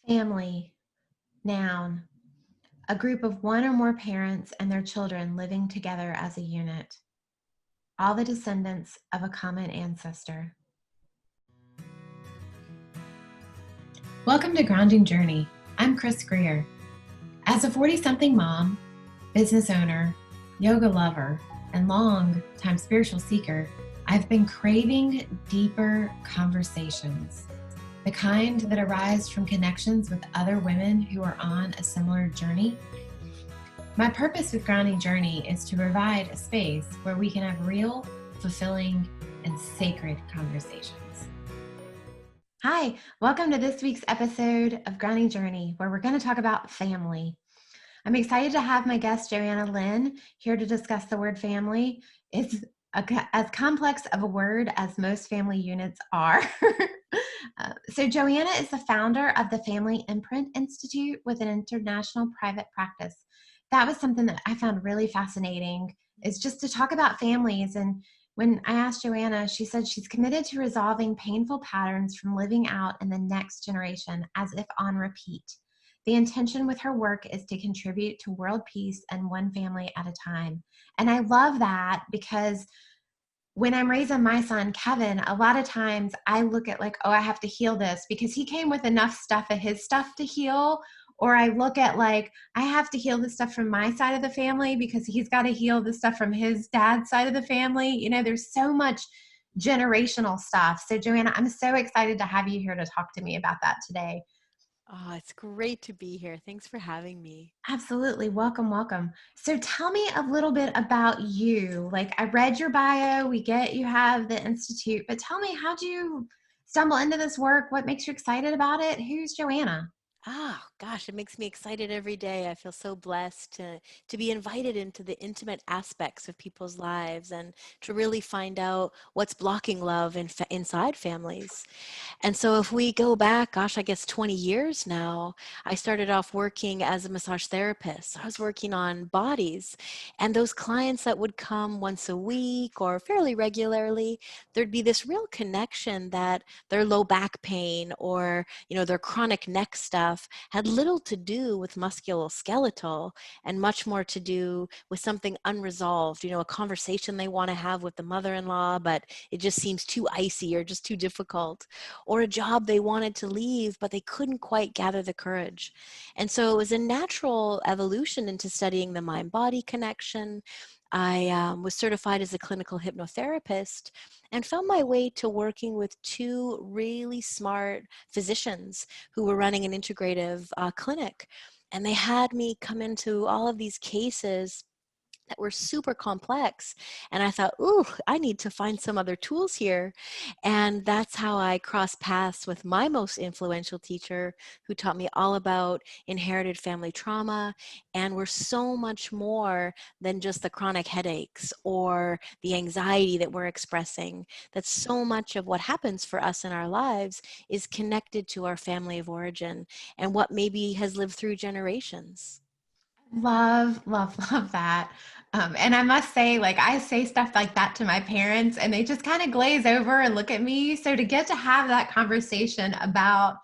Family, noun, a group of one or more parents and their children living together as a unit, all the descendants of a common ancestor. Welcome to Grounding Journey. I'm Chris Greer. As a 40-something mom, business owner, yoga lover, and long-time spiritual seeker, I've been craving deeper conversations, the kind that arise from connections with other women who are on a similar journey. My purpose with Grounding Journey is to provide a space where we can have real, fulfilling, and sacred conversations. Hi, welcome to this week's episode of Grounding Journey, where we're going to talk about family. I'm excited to have my guest, Johanna Lynn, here to discuss the word family. It's as complex of a word as most family units are. So Johanna is the founder of the Family Imprint Institute with an international private practice. That was something that I found really fascinating, is just to talk about families. And when I asked Johanna, she said she's committed to resolving painful patterns from living out in the next generation as if on repeat. The intention with her work is to contribute to world peace and one family at a time. And I love that because when I'm raising my son, Kevin, a lot of times I look at like, oh, I have to heal this because he came with enough stuff of his stuff to heal. Or I look at like, I have to heal the stuff from my side of the family because he's got to heal the stuff from his dad's side of the family. You know, there's so much generational stuff. So Johanna, I'm so excited to have you here to talk to me about that today. Oh, it's great to be here. Thanks for having me. Absolutely. Welcome, welcome. So tell me a little bit about you. Like I read your bio, we get you have the Institute, but tell me, how'd you stumble into this work? What makes you excited about it? Who's Johanna? Gosh, it makes me excited every day. I feel so blessed to be invited into the intimate aspects of people's lives and to really find out what's blocking love inside families. And so if we go back, gosh, I guess 20 years now, I started off working as a massage therapist. I was working on bodies, and those clients that would come once a week or fairly regularly, there'd be this real connection that their low back pain or, their chronic neck stuff had little to do with musculoskeletal and much more to do with something unresolved, a conversation they want to have with the mother-in-law, but it just seems too icy or just too difficult, or a job they wanted to leave, but they couldn't quite gather the courage. And so it was a natural evolution into studying the mind-body connection. I was certified as a clinical hypnotherapist and found my way to working with two really smart physicians who were running an integrative clinic. And they had me come into all of these cases that were super complex. And I thought, ooh, I need to find some other tools here. And that's how I crossed paths with my most influential teacher, who taught me all about inherited family trauma. And we're so much more than just the chronic headaches or the anxiety that we're expressing. That so much of what happens for us in our lives is connected to our family of origin and what maybe has lived through generations. Love, love, love that. And I must say, like, I say stuff like that to my parents, and they just kind of glaze over and look at me. So to get to have that conversation about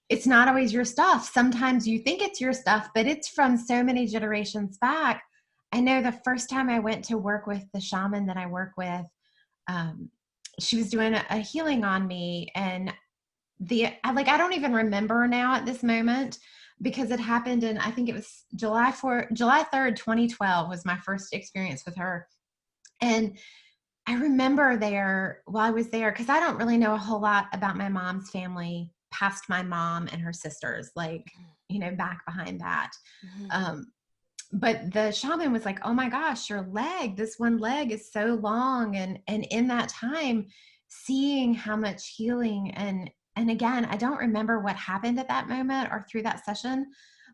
it's not always your stuff. Sometimes you think it's your stuff, but it's from so many generations back. I know the first time I went to work with the shaman that I work with, um, she was doing a healing on me, and I don't even remember now at this moment because it happened in, I think it was July 3rd, 2012 was my first experience with her. And I remember while I was there, because I don't really know a whole lot about my mom's family past my mom and her sisters, like, back behind that. Mhm. Um, but the shaman was like, oh my gosh, this one leg is so long. And in that time, seeing how much healing and again, I don't remember what happened at that moment or through that session,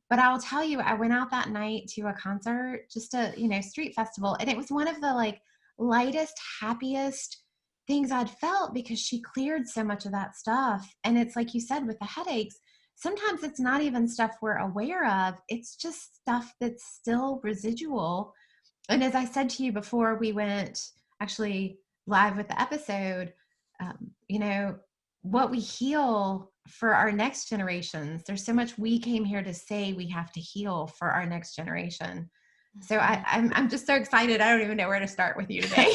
but I'll tell you, I went out that night to a concert, just a, street festival. And it was one of the like lightest, happiest things I'd felt because she cleared so much of that stuff. And it's like you said, with the headaches, sometimes it's not even stuff we're aware of. It's just stuff that's still residual. And as I said to you before we went actually live with the episode, um, you know, what we heal for our next generations. There's so much we came here to say we have to heal for our next generation. So I'm just so excited. I don't even know where to start with you today.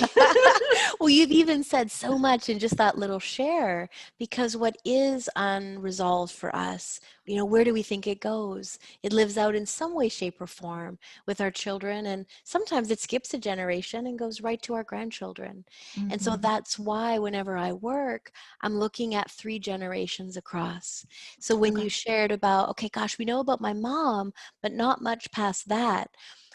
Well, you've even said so much in just that little share, because what is unresolved for us, where do we think it goes? It lives out in some way, shape, or form with our children, and sometimes it skips a generation and goes right to our grandchildren. And so Mm-hmm. that's why whenever I work, I'm looking at 3 generations across. So when Okay. you shared about, okay, gosh, we know about my mom, but not much past that.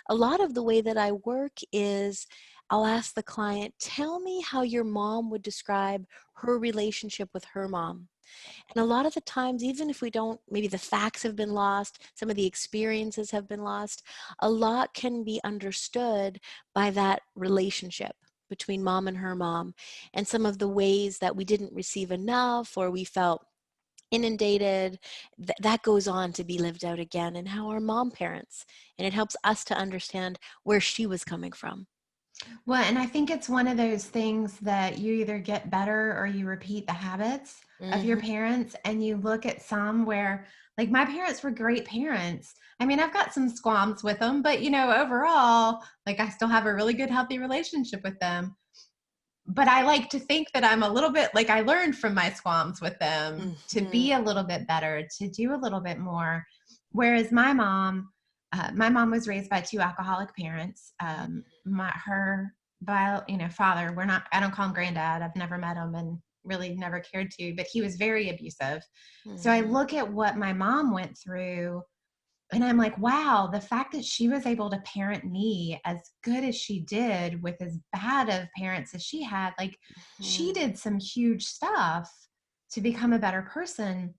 A lot of the way that I work is I'll ask the client, tell me how your mom would describe her relationship with her mom. And a lot of the times, even if we don't, maybe the facts have been lost, some of the experiences have been lost, a lot can be understood by that relationship between mom and her mom, and some of the ways that we didn't receive enough or we felt inundated, that goes on to be lived out again, and how our mom parents, and it helps us to understand where she was coming from. Well, and I think it's one of those things that you either get better or you repeat the habits of your Mm-hmm. parents. And you look at some where, like, my parents were great parents. I mean, I've got some squalms with them, but overall, like, I still have a really good, healthy relationship with them. But I like to think that I'm a little bit like I learned from my squalms with them to Mm-hmm. be a little bit better, to do a little bit more. Whereas my mom was raised by 2 alcoholic parents. Her father, I don't call him granddad. I've never met him and really never cared to, but he was very abusive. So I Mm-hmm. look at what my mom went through and I'm like, wow, the fact that she was able to parent me as good as she did with as bad of parents as she had, like, she Mm-hmm. did some huge stuff to become a better person.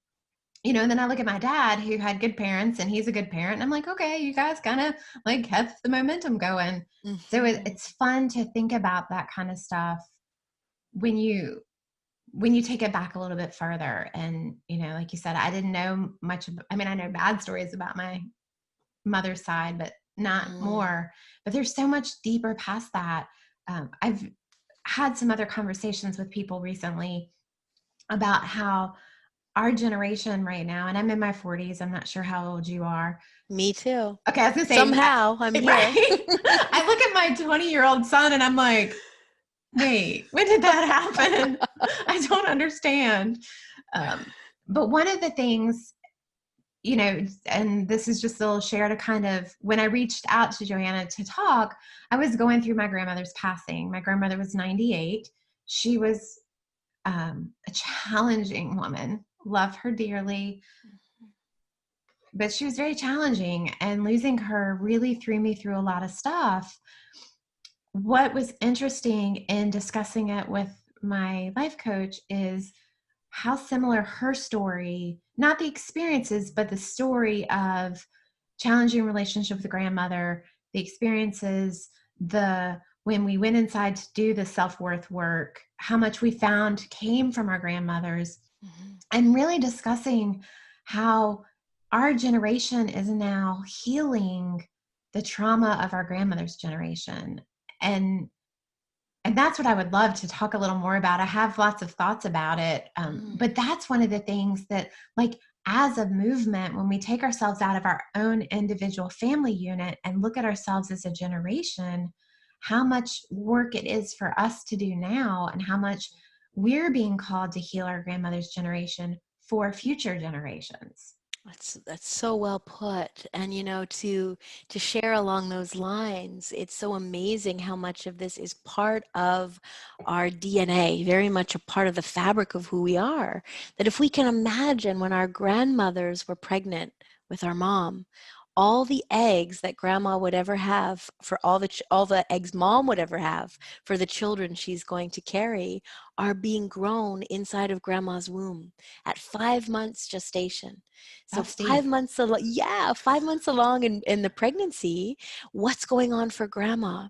And then I look at my dad who had good parents and he's a good parent. And I'm like, okay, you guys kind of like have the momentum going. So Mm-hmm. it's fun to think about that kind of stuff when you take it back a little bit further. And, like you said, I didn't know much. I mean, I know bad stories about my mother's side, but not Mm-hmm. more. But there's so much deeper past that. I've had some other conversations with people recently about how our generation right now, and I'm in my 40s, I'm not sure how old you are. Me too. Okay, I was gonna say, Somehow I'm here. right? I look at my 20-year-old son and I'm like, wait, when did that happen? I don't understand. Um, but one of the things, and this is just a little share to kind of, when I reached out to Johanna to talk, I was going through my grandmother's passing. My grandmother was 98. She was a challenging woman, love her dearly, but she was very challenging, and losing her really threw me through a lot of stuff. What was interesting in discussing it with my life coach is how similar her story, not the experiences, but the story of challenging relationship with the grandmother, the experiences, the when we went inside to do the self-worth work, how much we found came from our grandmothers, Mhm. and really discussing how our generation is now healing the trauma of our grandmother's generation. And that's what I would love to talk a little more about. I have lots of thoughts about it. Mm. But that's one of the things that, like, as a movement, when we take ourselves out of our own individual family unit and look at ourselves as a generation, how much work it is for us to do now, and how much we're being called to heal our grandmother's generation for future generations. That's so well put. And to share along those lines, it's so amazing how much of this is part of our DNA, very much a part of the fabric of who we are. That if we can imagine when our grandmothers were pregnant with our mom, all the eggs that grandma would ever have for all the eggs mom would ever have for the children she's going to carry are being grown inside of grandma's womb at 5 months gestation. So That's deep. 5 months along, yeah, 5 months along in the pregnancy, what's going on for grandma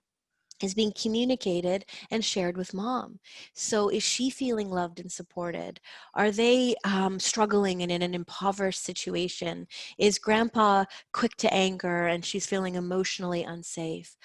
is being communicated and shared with mom. So is she feeling loved and supported? Are they struggling and in an impoverished situation? Is grandpa quick to anger and she's feeling emotionally unsafe?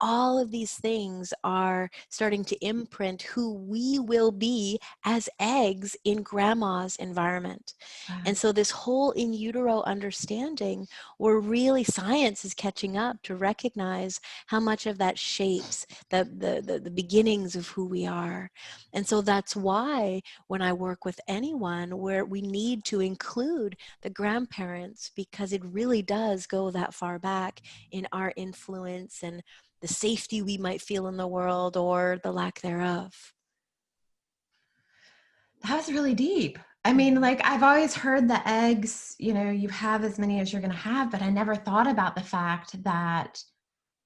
all of these things are starting to imprint who we will be as eggs in grandma's environment. Wow. And so this whole in utero understanding, where really science is catching up to recognize how much of that shapes the beginnings of who we are. And so that's why when I work with anyone, where we need to include the grandparents, because it really does go that far back in our influence and the safety we might feel in the world or the lack thereof. That was really deep. I mean, Mhm. like, I've always heard the eggs, you have as many as you're going to have, but I never thought about the fact that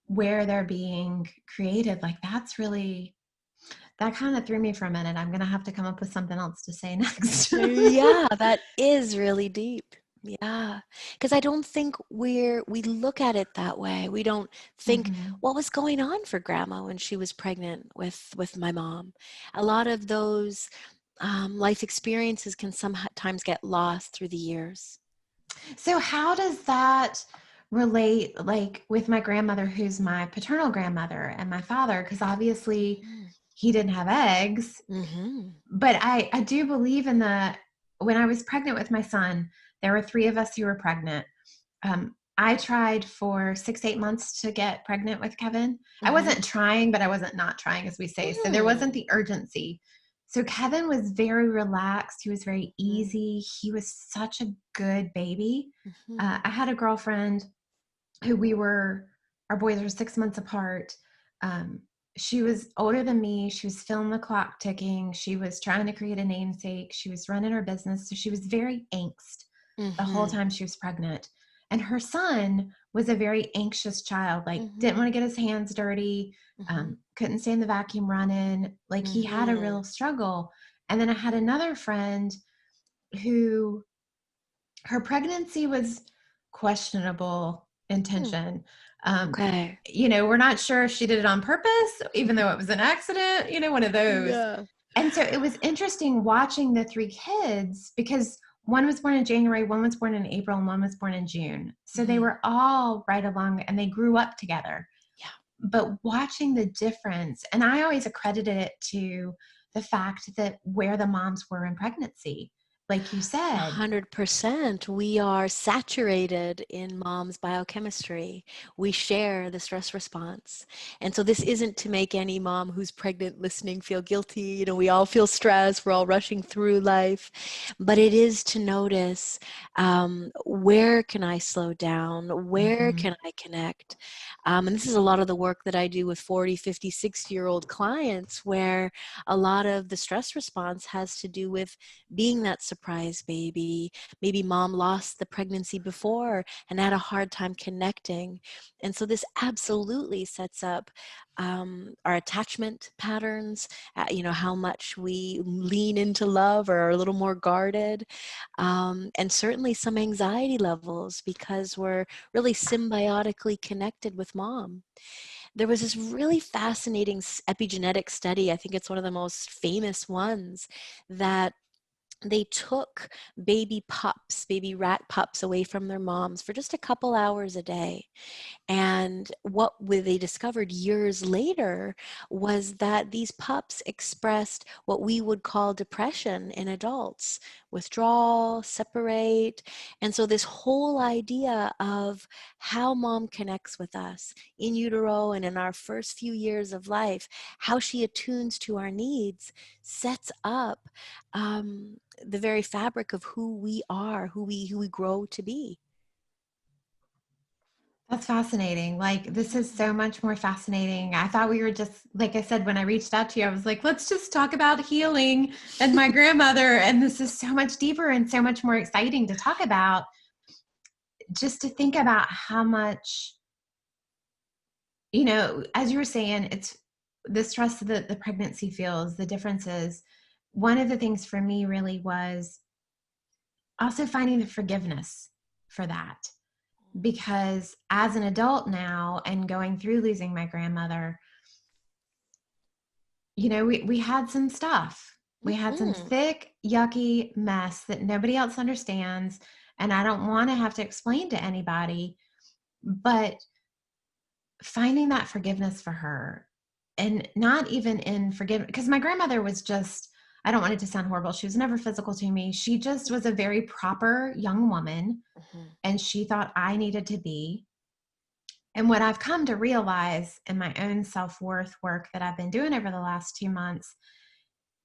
where they're being created, like, that kind of threw me for a minute. I'm going to have to come up with something else to say next. Yeah, that is really deep. Yeah, because I don't think we look at it that way. We don't think Mhm. what was going on for grandma when she was pregnant with my mom. A lot of those life experiences can sometimes get lost through the years. So how does that relate, like, with my grandmother, who's my paternal grandmother, and my father? Because obviously Mhm. he didn't have eggs, Mhm. but I do believe in when I was pregnant with my son, there were three of us who were pregnant. I tried for 6, 8 months to get pregnant with Kevin. I Mhm. wasn't trying, but I wasn't not trying, as we say. So there wasn't Mm. the urgency. So Kevin was very relaxed. He was very Mhm. easy. He was such a good baby. Mhm. I had a girlfriend who our boys were 6 months apart. Um, she was older than me. She was feeling the clock ticking. She was trying to create a namesake. She was running her business. So she was very angst the whole Mhm. time she was pregnant. And her son was a very anxious child, like, didn't want Mhm. to get his hands dirty, Mhm. couldn't stand the vacuum running. Like, he had a Mhm. real struggle. And then I had another friend who, her pregnancy was questionable Mm. intention. Um, Okay. we're not sure if she did it on purpose, even though it was an accident, one of those. Yeah. And so it was interesting watching the three kids, because one was born in January, one was born in April, and one was born in June. So they Mhm. were all right along and they grew up together. Yeah. But watching the difference, and I always accredited it to the fact that where the moms were in pregnancy, like you said. 100%. We are saturated in mom's biochemistry. We share the stress response. And so this isn't to make any mom who's pregnant listening feel guilty. We all feel stress. We're all rushing through life. But it is to notice, where can I slow down? Where Mhm. can I connect? And this is a lot of the work that I do with 40, 50, 60-year-old clients, where a lot of the stress response has to do with being that surprise baby. Maybe mom lost the pregnancy before and had a hard time connecting. And so this absolutely sets up our attachment patterns, how much we lean into love or are a little more guarded, and certainly some anxiety levels because we're really symbiotically connected with mom. There was this really fascinating epigenetic study. I think it's one of the most famous ones, that they took baby pups, baby rat pups, away from their moms for just a couple hours a day. And what they discovered years later was that these pups expressed what we would call depression in adults: withdrawal, separate. And so, this whole idea of how mom connects with us in utero and in our first few years of life, how she attunes to our needs, sets up the very fabric of who we are, who we grow to be. That's fascinating. Like, this is Mhm. so much more fascinating. I thought we were just, like I said, when I reached out to you, I was like, let's just talk about healing and my grandmother. And this is so much deeper and so much more exciting to talk about. Just to think about how much, as you were saying, it's the stress that the pregnancy feels, the differences. One of the things for me really was also finding the forgiveness for that. Because as an adult now and going through losing my grandmother, we had some stuff. We had some Mhm. thick, yucky mess that nobody else understands. And I don't want to have to explain to anybody. But finding that forgiveness for her, and not even in forgiveness, because my grandmother was just, I don't want it to sound horrible, she was never physical to me. She just was a very proper young woman, Mhm. and she thought I needed to be. And what I've come to realize in my own self-worth work that I've been doing over the last 2 months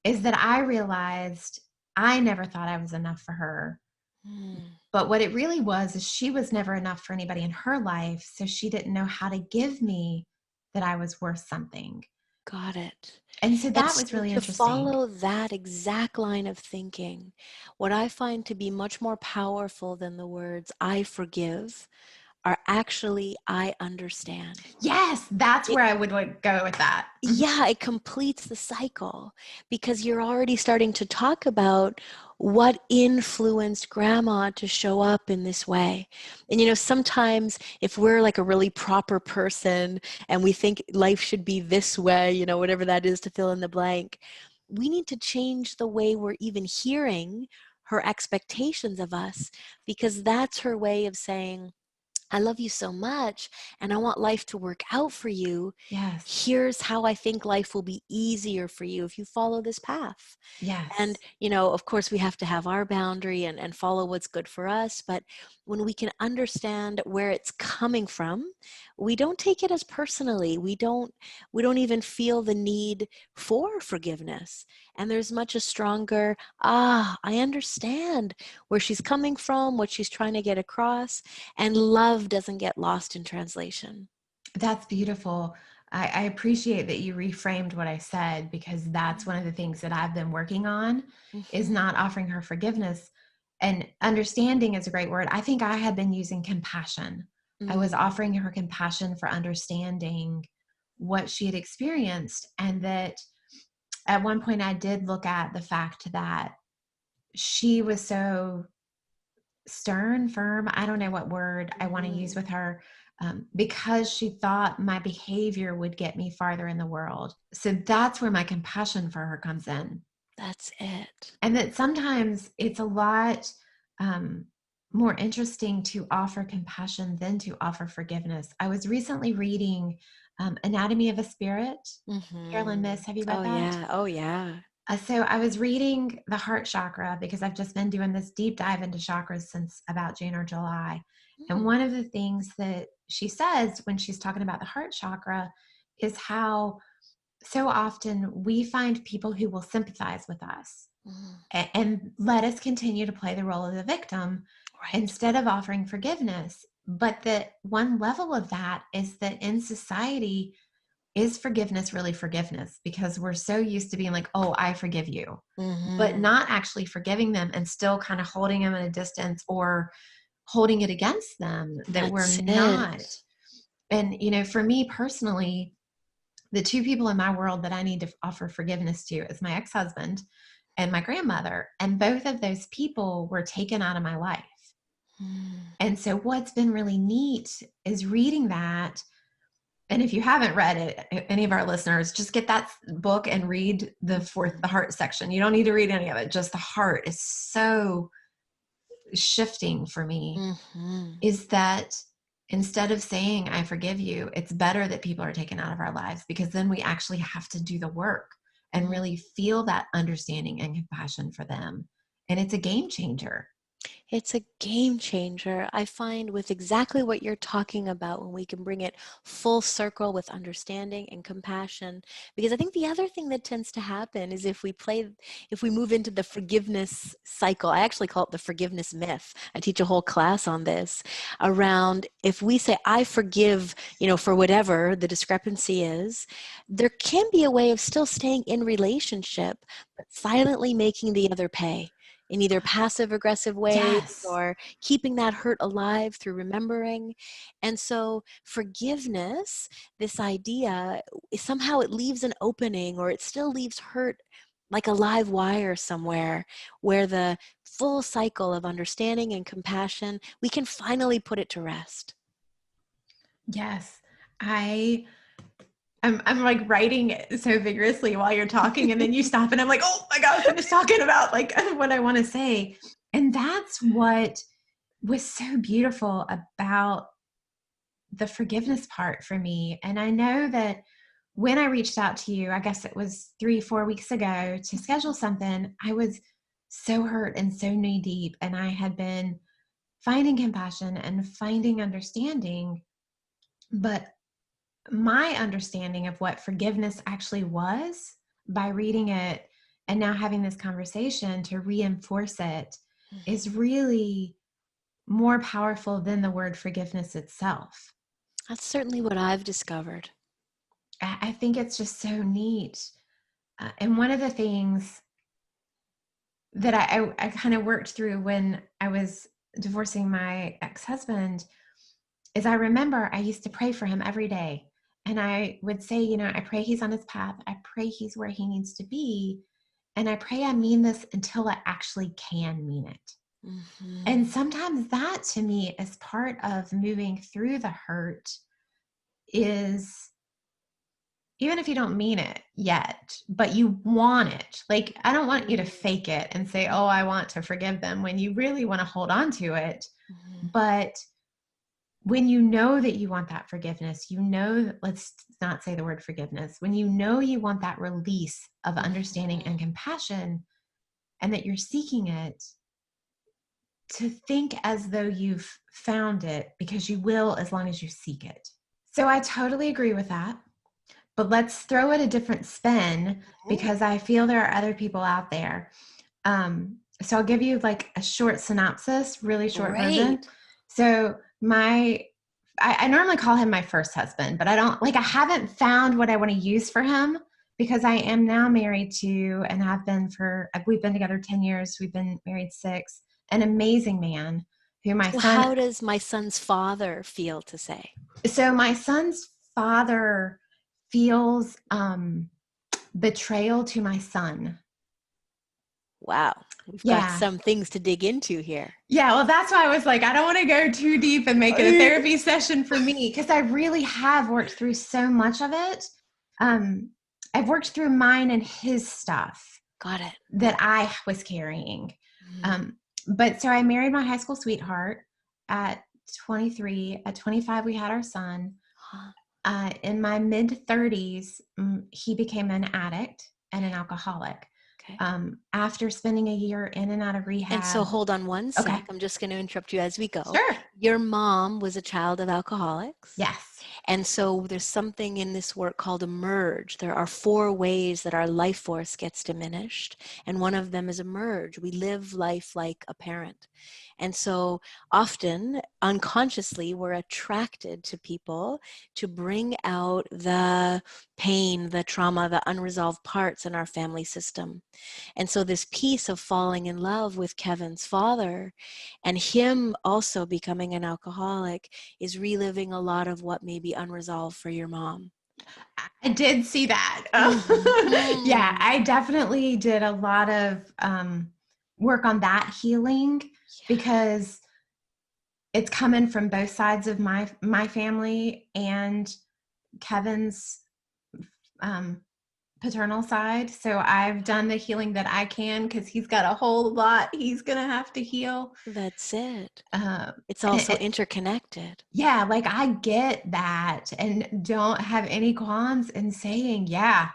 is that I realized I never thought I was enough for her. Mm. But what it really was is she was never enough for anybody in her life. So she didn't know how to give me that I was worth something. Got it. And so And that was so really to interesting. follow that exact line of thinking, what I find to be much more powerful than the words "I forgive" are actually "I understand." Yes, that's It, where I would like go with that. Mhm. yeah, it completes the cycle because you're already starting to talk about what influenced grandma to show up in this way. And sometimes if we're like a really proper person and we think life should be this way, whatever that is to fill in the blank, we need to change the way we're even hearing her expectations of us, because that's her way of saying, I love you so much and I want life to work out for you. Yes. Here's how I think life will be easier for you if you follow this path. And, Yes. of course, we have to have our boundary and follow what's good for us. But when we can understand where it's coming from, we don't take it as personally. We don't even feel the need for forgiveness. And there's much a stronger, I understand where she's coming from, what she's trying to get across, and love doesn't get lost in translation. That's beautiful. I appreciate that you reframed what I said, because that's one of the things that I've been working on is Mm-hmm. not offering her forgiveness. And understanding is a great word. I think I had been using compassion. I was Mm, offering her compassion for understanding what she had experienced. And that at one point I did look at the fact that she was so stern, firm. I don't know what word I want to use mm, with her, because she thought my behavior would get me farther in the world. So that's where my compassion for her comes in. that's it. And that sometimes it's a lot more interesting to offer compassion than to offer forgiveness. I was recently reading Anatomy of a Spirit. Carolyn Mm-hmm. Miss, have you read Oh that? yeah. Oh yeah. So I was reading the heart chakra because I've just been doing this deep dive into chakras since about June or July. And Mm, one of the things that she says when she's talking about the heart chakra is how so often we find people who will sympathize with us mm, and let us continue to play the role of the victim right. instead of offering forgiveness. But that one level of that is that in society, is forgiveness really forgiveness? Because we're so used to being like, oh, I forgive you, but Mm-hmm. not actually forgiving them and still kind of holding them at a distance or holding it against them, that we're That's not. it. And, for me personally, the two people in my world that I need to offer forgiveness to is my ex-husband and my grandmother. And both of those people were taken out of my life. Mm, And so what's been really neat is reading that. And if you haven't read it, any of our listeners, just get that book and read the heart section. You don't need to read any of it. Just the heart is so shifting for me. mm-hmm. Is that instead of saying I forgive you, it's better that people are taken out of our lives, because then we actually have to do the work and Mm. really feel that understanding and compassion for them. And it's a game changer. It's a game changer. I find with exactly what you're talking about, when we can bring it full circle with understanding and compassion. Because I think the other thing that tends to happen is if we move into the forgiveness cycle, I actually call it the forgiveness myth. I teach a whole class on this around if we say, I forgive, for whatever the discrepancy is, there can be a way of still staying in relationship, but silently making the other pay in either passive aggressive ways Yes. or keeping that hurt alive through remembering. And so forgiveness, this idea, somehow it leaves an opening, or it still leaves hurt like a live wire somewhere, where the full cycle of understanding and compassion, we can finally put it to rest. Yes. I I'm like writing it so vigorously while you're talking, and then you stop and I'm like, oh, I gotta finish talking about like what I want to say. And that's what was so beautiful about the forgiveness part for me. And I know that when I reached out to you, I guess it was 3-4 weeks ago to schedule something, I was so hurt and so knee deep. And I had been finding compassion and finding understanding. But my understanding of what forgiveness actually was by reading it and now having this conversation to reinforce it is really more powerful than the word forgiveness itself. That's certainly what I've discovered. I think it's just so neat. And one of the things that I kind of worked through when I was divorcing my ex-husband is I remember I used to pray for him every day. And I would say, I pray he's on his path. I pray he's where he needs to be. And I pray I mean this until I actually can mean it. And sometimes that to me is part of moving through the hurt is even if you don't mean it yet, but you want it. Like, I don't want you to fake it and say, oh, I want to forgive them when you really want to hold on to it. But when you know that you want that forgiveness, let's not say the word forgiveness, when you know you want that release of understanding and compassion and that you're seeking it, to think as though you've found it, because you will as long as you seek it. So I totally agree with that. But let's throw it a different spin because I feel there are other people out there. So I'll give you like a short synopsis, really short version. So I normally call him my first husband, but I haven't found what I want to use for him because I am now married to, and we've been together 10 years. We've been married 6, an amazing man who my son. How does my son's father feel to say? So my son's father feels betrayal to my son. Wow. We've got some things to dig into here. Yeah, well, that's why I was like, I don't want to go too deep and make it a therapy session for me because I really have worked through so much of it. I've worked through mine and his stuff. Got it. That I was carrying. But so I married my high school sweetheart at 23. At 25, we had our son. In my mid-30s, he became an addict and an alcoholic. Okay. After spending a year in and out of rehab. And so hold on one sec. Okay. I'm just going to interrupt you as we go. Sure. Your mom was a child of alcoholics. Yes. And so there's something in this work called emerge. There are 4 ways that our life force gets diminished. And one of them is emerge. We live life like a parent. And so often, unconsciously, we're attracted to people to bring out the pain, the trauma, the unresolved parts in our family system. And so this piece of falling in love with Kevin's father and him also becoming an alcoholic is reliving a lot of what may be unresolved for your mom. I did see that. Yeah, I definitely did a lot of work on that healing because it's coming from both sides of my family and Kevin's paternal side. So I've done the healing that I can because he's got a whole lot he's going to have to heal. That's it. It's also interconnected. Yeah, like I get that and don't have any qualms in saying, yeah,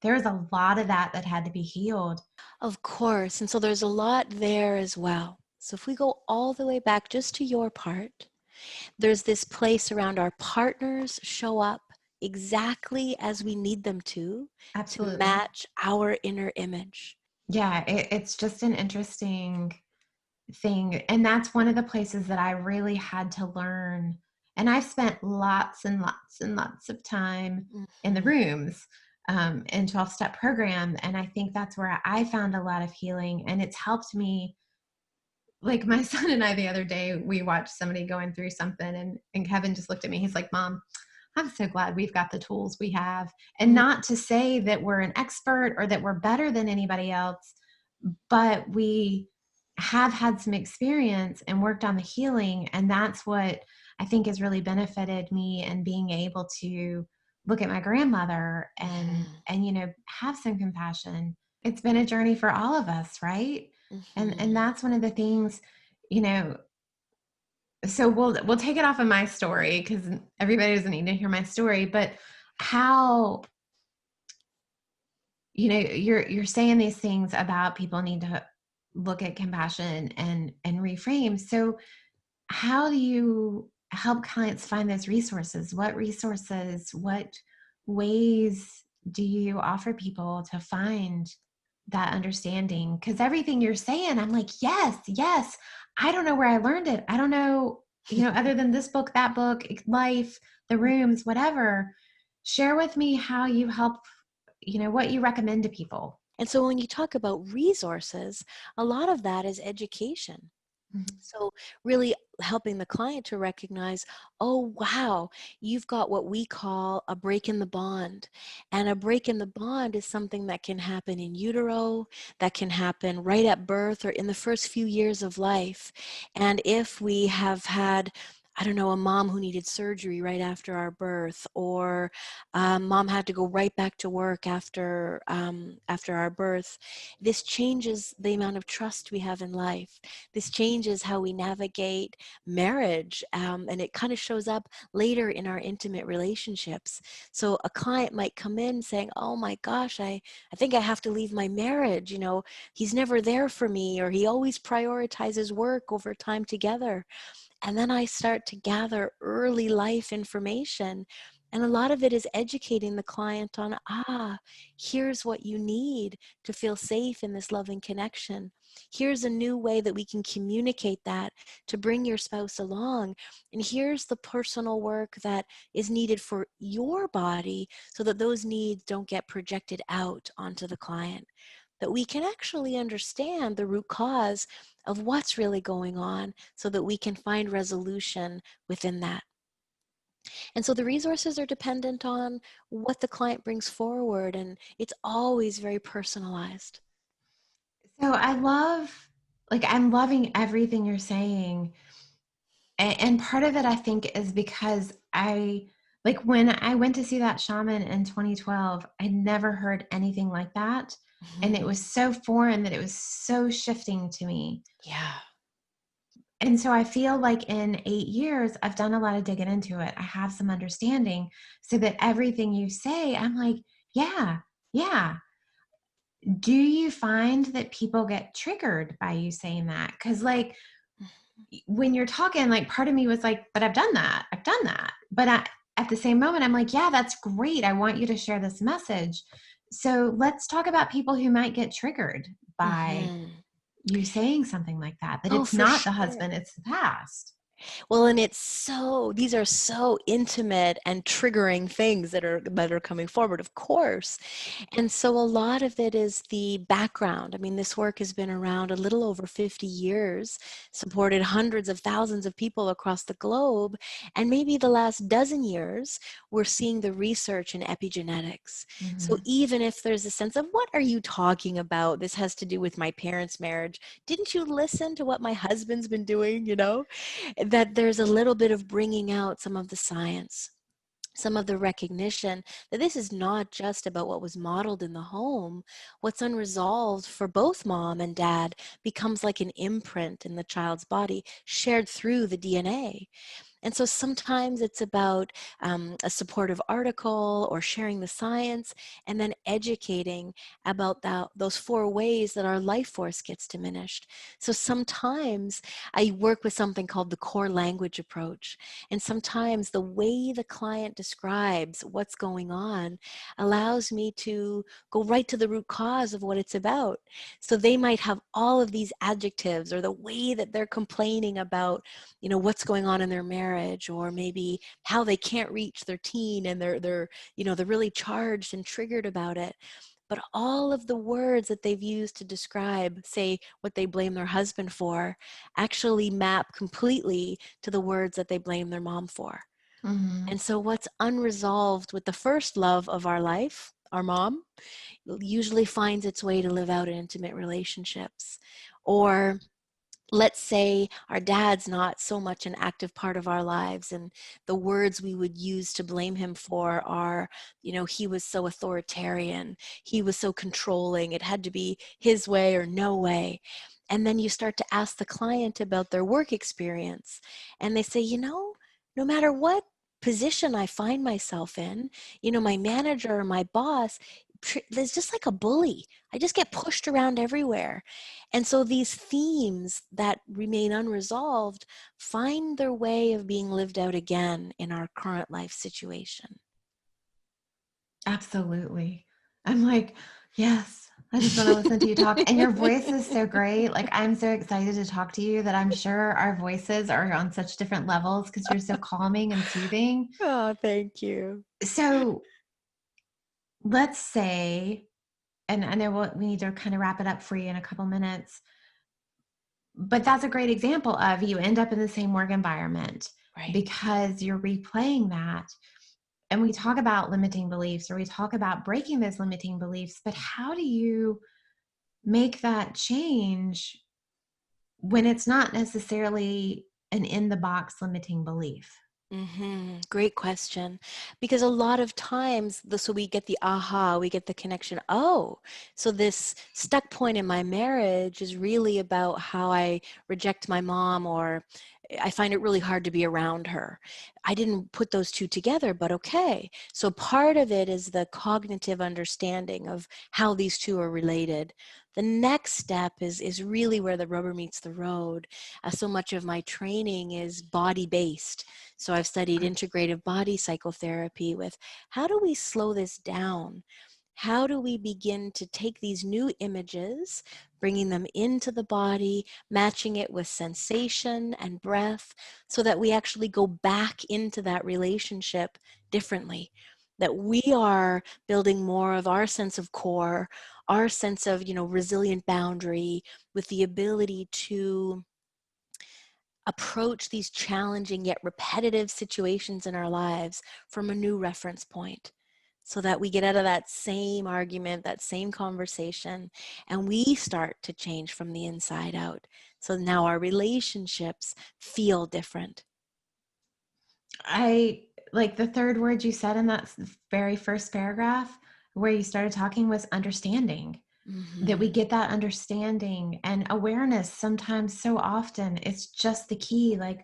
there's a lot of that had to be healed. Of course. And so there's a lot there as well. So if we go all the way back just to your part, there's this place around our partners show up exactly as we need them to match our inner image. Yeah, it's just an interesting thing. And that's one of the places that I really had to learn. And I've spent lots and lots and lots of time in the rooms in 12-step program. And I think that's where I found a lot of healing. And it's helped me. Like my son and I the other day, we watched somebody going through something and Kevin just looked at me. He's like, Mom, I'm so glad we've got the tools we have. And not to say that we're an expert or that we're better than anybody else, but we have had some experience and worked on the healing. And that's what I think has really benefited me in being able to look at my grandmother and have some compassion. It's been a journey for all of us, right? And that's one of the things, So we'll take it off of my story because everybody doesn't need to hear my story, but how, you're saying these things about people need to look at compassion and reframe. So how do you help clients find those resources? What resources, what ways do you offer people to find that understanding? Because everything you're saying, I'm like, yes, yes. I don't know where I learned it. I don't know, other than this book, that book, life, the rooms, whatever. Share with me how you help, what you recommend to people. And so when you talk about resources, a lot of that is education. Mhm. So really helping the client to recognize, oh, wow, you've got what we call a break in the bond. And a break in the bond is something that can happen in utero, that can happen right at birth or in the first few years of life. And if we have had, I don't know, a mom who needed surgery right after our birth, or mom had to go right back to work after our birth, this changes the amount of trust we have in life. This changes how we navigate marriage, and it kind of shows up later in our intimate relationships. So a client might come in saying, oh my gosh, I think I have to leave my marriage. He's never there for me, or he always prioritizes work over time together. And then I start to gather early life information. And a lot of it is educating the client on, here's what you need to feel safe in this loving connection. Here's a new way that we can communicate that to bring your spouse along. And here's the personal work that is needed for your body so that those needs don't get projected out onto the client. That we can actually understand the root cause of what's really going on so that we can find resolution within that. And so the resources are dependent on what the client brings forward, and it's always very personalized. So I'm loving everything you're saying. And part of it, I think, is because when I went to see that shaman in 2012, I never heard anything like that. And it Mhm. was so foreign that it was so shifting to me. Yeah. And so I feel like in 8 years, I've done a lot of digging into it. I have some understanding so that everything you say, I'm like, yeah, yeah. Do you find that people get triggered by you saying that? Because, when you're talking, part of me was like, but I've done that. I've done that. But at the same moment, I'm like, yeah, that's great. I want you to share this message. So let's talk about people who might get triggered by Mhm. you saying something like that Oh, it's for not the sure. husband, it's the past. Well, and these are so intimate and triggering things that are coming forward, of course. And so a lot of it is the background. I mean, this work has been around a little over 50 years, supported hundreds of thousands of people across the globe. And maybe the last dozen years, we're seeing the research in epigenetics. So Mm-hmm. even if there's a sense of, what are you talking about? This has to do with my parents' marriage. Didn't you listen to what my husband's been doing, that there's a little bit of bringing out some of the science, some of the recognition that this is not just about what was modeled in the home. What's unresolved for both mom and dad becomes like an imprint in the child's body, shared through the DNA. And so sometimes it's about a supportive article or sharing the science, and then educating about those 4 ways that our life force gets diminished. So sometimes I work with something called the core language approach. And sometimes the way the client describes what's going on allows me to go right to the root cause of what it's about. So they might have all of these adjectives, or the way that they're complaining about what's going on in their marriage, or maybe how they can't reach their teen, and they're really charged and triggered about it. But all of the words that they've used to describe, say, what they blame their husband for, actually map completely to the words that they blame their mom for. Mm-hmm. And so what's unresolved with the first love of our life, our mom, usually finds its way to live out in intimate relationships. Or let's say our dad's not so much an active part of our lives, and the words we would use to blame him for are, he was so authoritarian, he was so controlling, it had to be his way or no way. And then you start to ask the client about their work experience. And they say, no matter what position I find myself in, my manager or my boss, there's just like a bully. I just get pushed around everywhere. And so these themes that remain unresolved find their way of being lived out again in our current life situation. Absolutely. I'm like, yes, I just want to listen to you talk. And your voice is so great. Like, I'm so excited to talk to you that I'm sure our voices are on such different levels because you're so calming and soothing. Oh, thank you. So let's say, and I know we need to kind of wrap it up for you in a couple minutes, but that's a great example of you end up in the same work environment Right. because you're replaying that. And we talk about limiting beliefs, or we talk about breaking those limiting beliefs, but how do you make that change when it's not necessarily an in the box limiting belief? Great question. Because a lot of times, so we get the aha, we get the connection. Oh, so this stuck point in my marriage is really about how I reject my mom, or I find it really hard to be around her. I didn't put those two together, but okay. So part of it is the cognitive understanding of how these two are related. The next step is really where the rubber meets the road. So much of my training is body based. So I've studied integrative body psychotherapy with how do we slow this down? How do we begin to take these new images, bringing them into the body, matching it with sensation and breath, so that we actually go back into that relationship differently? That we are building more of our sense of core, our sense of, resilient boundary, with the ability to approach these challenging yet repetitive situations in our lives from a new reference point, so that we get out of that same argument, that same conversation, and we start to change from the inside out. So now our relationships feel different. I like the third word you said in that very first paragraph where you started talking was understanding. That we Mm-hmm. get that understanding and awareness. Sometimes, so often, it's just the key, like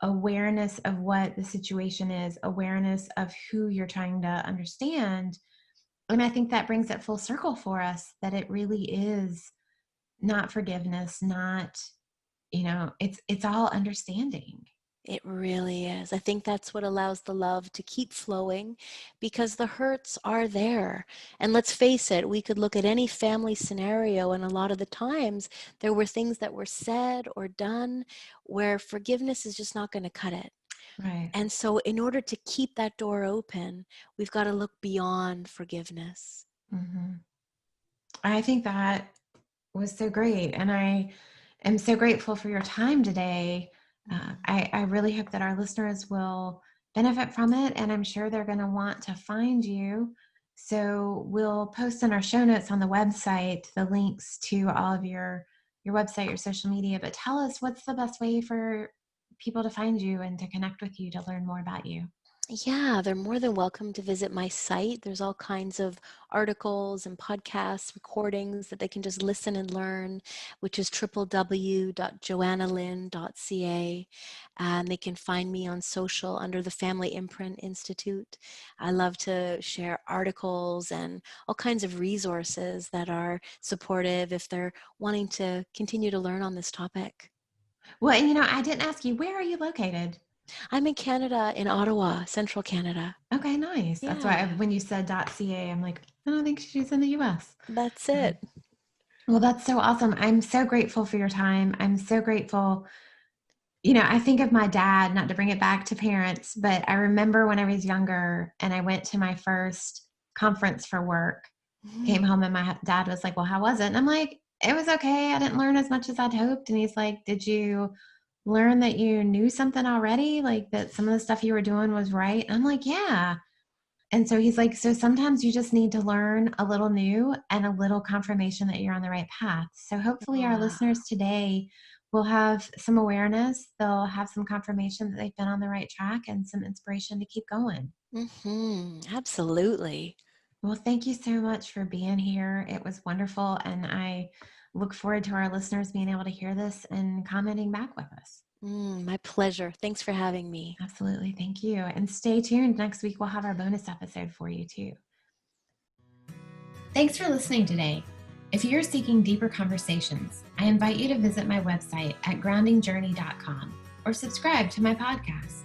awareness of what the situation is, awareness of who you're trying to understand. And I think that brings it full circle for us, that it really is not forgiveness, not, it's all understanding. It really is. I think that's what allows the love to keep flowing, because the hurts are there. And let's face it, we could look at any family scenario, and a lot of the times there were things that were said or done where forgiveness is just not going to cut it. Right. And so, in order to keep that door open, we've got to look beyond forgiveness. Hmm. I think that was so great. And I am so grateful for your time today. I really hope that our listeners will benefit from it. And I'm sure they're going to want to find you. So we'll post in our show notes on the website the links to all of your website, your social media. But tell us, what's the best way for people to find you and to connect with you, to learn more about you? Yeah, they're more than welcome to visit my site. There's all kinds of articles and podcasts, recordings that they can just listen and learn, which is www.johannalynn.ca. And they can find me on social under the Family Imprint Institute. I love to share articles and all kinds of resources that are supportive if they're wanting to continue to learn on this topic. Well, and I didn't ask you, where are you located? I'm in Canada, in Ottawa, central Canada. Okay, nice. That's why Yeah, when you said .ca, I'm like, I don't think she's in the US. that's Um, it. well, that's so awesome. I'm so grateful for your time. I'm so grateful. I think of my dad, not to bring it back to parents, but I remember when I was younger and I went to my first conference for work, came Mhm. home and my dad was like, well, how was it? And I'm like, it was okay. I didn't learn as much as I'd hoped. And he's like, did you learn that you knew something already? Like that some of the stuff you were doing was right? And I'm like, yeah. And so he's like, so sometimes you just need to learn a little new and a little confirmation that you're on the right path. So hopefully our Ah, listeners today will have some awareness. They'll have some confirmation that they've been on the right track and some inspiration to keep going. absolutely. Well, thank you so much for being here. It was wonderful. And I look forward to our listeners being able to hear this and commenting back with us. My pleasure. Thanks for having me. Absolutely. Thank you. And stay tuned. Next week, we'll have our bonus episode for you too. Thanks for listening today. If you're seeking deeper conversations, I invite you to visit my website at groundingjourney.com or subscribe to my podcast.